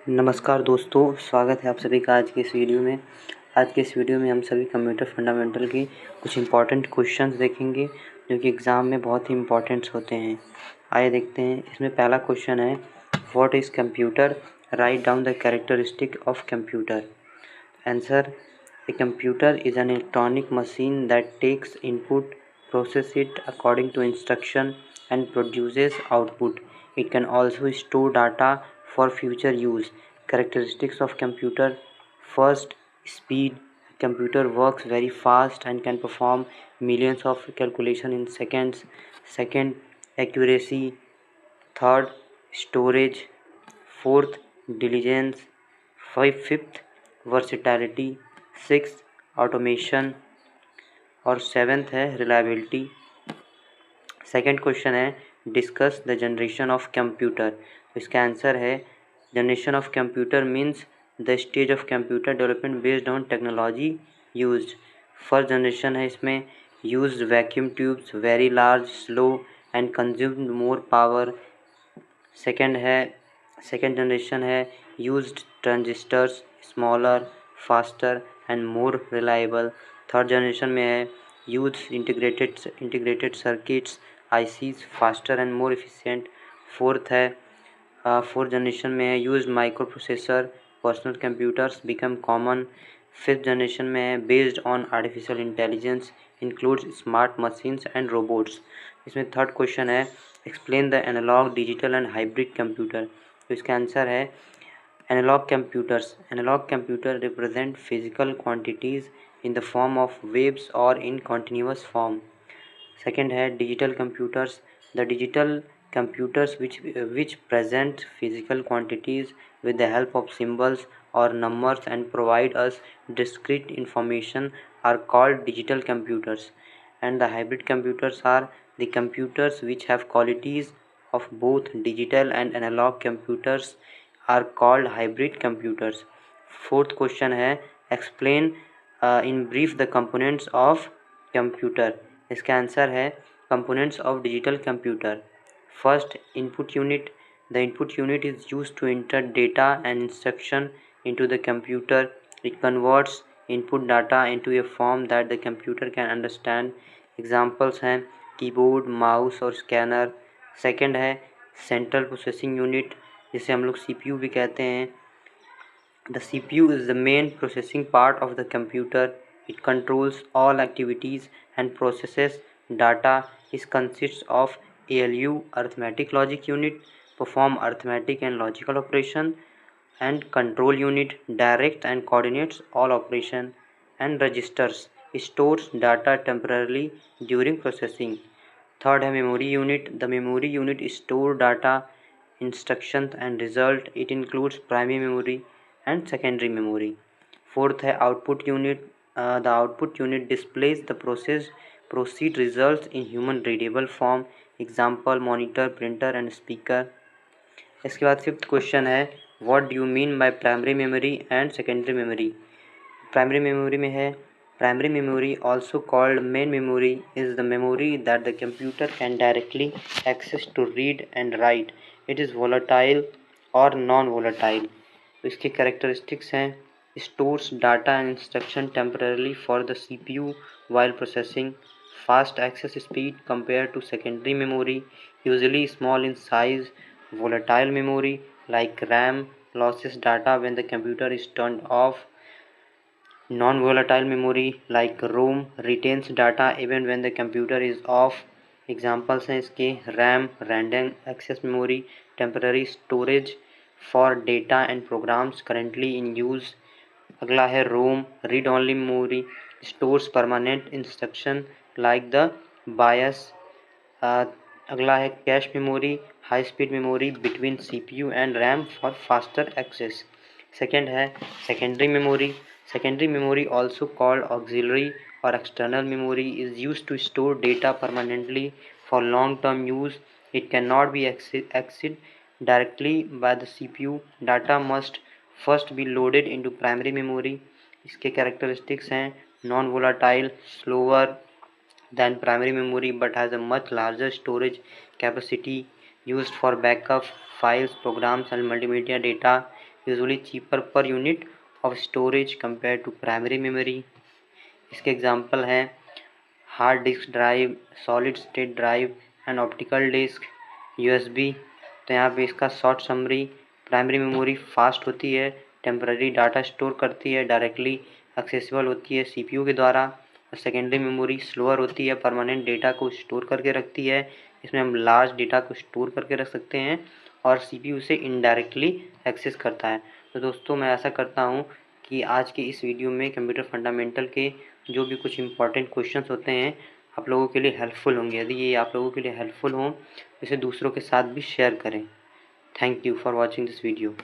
नमस्कार दोस्तों, स्वागत है आप सभी का आज के इस वीडियो में। आज के इस वीडियो में हम सभी कंप्यूटर फंडामेंटल की कुछ इम्पॉर्टेंट क्वेश्चंस देखेंगे जो कि एग्ज़ाम में बहुत ही इम्पॉर्टेंट्स होते हैं। आइए देखते हैं। इसमें पहला क्वेश्चन है, what is computer? Write down the characteristic of computer. Answer, a computer is an electronic machine that takes input, process it according to instruction and produces output. It can also store data for future use. Characteristics of computer: first, speed. Computer works very fast and can perform millions of calculation in seconds. Second, accuracy. Third, storage. Fourth, diligence. Fifth, versatility. Sixth, automation. और seventh है reliability. Second question है, discuss the generation of computer. तो इसका answer है, generation of computer means the stage of computer development based on technology used. First generation है इसमें used vacuum tubes, very large, slow and consumed more power. Second generation है used transistors, smaller, faster and more reliable. Third generation में है use integrated circuits, ICs, faster and more efficient. Fourth generation में है used micro processor, personal computers become common. Fifth generation में है based on artificial intelligence, includes smart machines and robots. इसमें third question है, explain the analog, digital and hybrid computer. तो इसका answer है, analog computer represent physical quantities in the form of waves or in continuous form. Second है digital computers. The digital computers which present physical quantities with the help of symbols or numbers and provide us discrete information are called digital computers. And the hybrid computers are the computers which have qualities of both digital and analog computers are called hybrid computers. Fourth question है, explain in brief the components of computer. इसका answer है, components of digital computer. First, input unit. The input unit is use to enter data and instruction into the computer. It converts input data into a form that the computer can understand. Examples हैं keyboard, mouse और scanner. Second है central processing unit, जिसे हम लोग CPU भी कहते हैं। The CPU is the main processing part of the computer. It controls all activities and processes data. It consists of ALU, arithmetic logic unit, perform arithmetic and logical operation, and control unit, direct and coordinates all operation, and registers, stores data temporarily during processing. Third है memory unit. The memory unit store data, instructions and result. It includes primary memory and secondary memory. Fourth है output unit. The output unit displays the proceed results in human readable form. Example monitor, printer and speaker. इसके बाद fifth question है, what do you mean by primary memory and secondary memory. Primary memory में है, primary memory also called main memory is the memory that the computer can directly access to read and write. It is volatile और non volatile. इसकी characteristics हैं, stores data and instruction temporary for the CPU while processing, fast access speed compared to secondary memory, usually small in size, volatile memory like RAM loses data when the computer is turned off, non-volatile memory like ROM retains data even when the computer is off. Examples हैं इसके, RAM random access memory, temporary storage for data and programs currently in use. अगला है ROM read only memory, stores permanent instruction like the BIOS. अगला है cache memory, high speed memory between CPU and RAM for faster access. Second है secondary memory. Secondary memory, also called auxiliary or external memory, is used to store data permanently for long-term use. It cannot be accessed directly by the CPU. Data must first be loaded into primary memory. इसके characteristics हैं, non-volatile, slower than primary memory but has a much larger storage capacity, used for backup files, programs and multimedia data. Usually cheaper per unit of storage compare to primary memory. इसके example हैं hard disk drive, solid state drive and optical disk, USB. तो यहाँ पे इसका short summary, primary memory fast होती है, temporary data store करती है, डायरेक्टली एक्सेसिबल होती है सीपीयू के द्वारा। और सेकेंडरी मेमोरी स्लोअर होती है, परमानेंट डेटा को स्टोर करके रखती है। इसमें हम लार्ज डेटा को स्टोर करके रख सकते हैं और सीपीयू से इनडायरेक्टली एक्सेस करता है। तो दोस्तों मैं ऐसा करता हूँ कि आज के इस वीडियो में कंप्यूटर फंडामेंटल के जो भी कुछ इंपॉर्टेंट क्वेश्चंस होते हैं आप लोगों के लिए हेल्पफुल होंगे। यदि ये आप लोगों के लिए हेल्पफुल हों तो इसे दूसरों के साथ भी शेयर करें। Thank you for watching this video.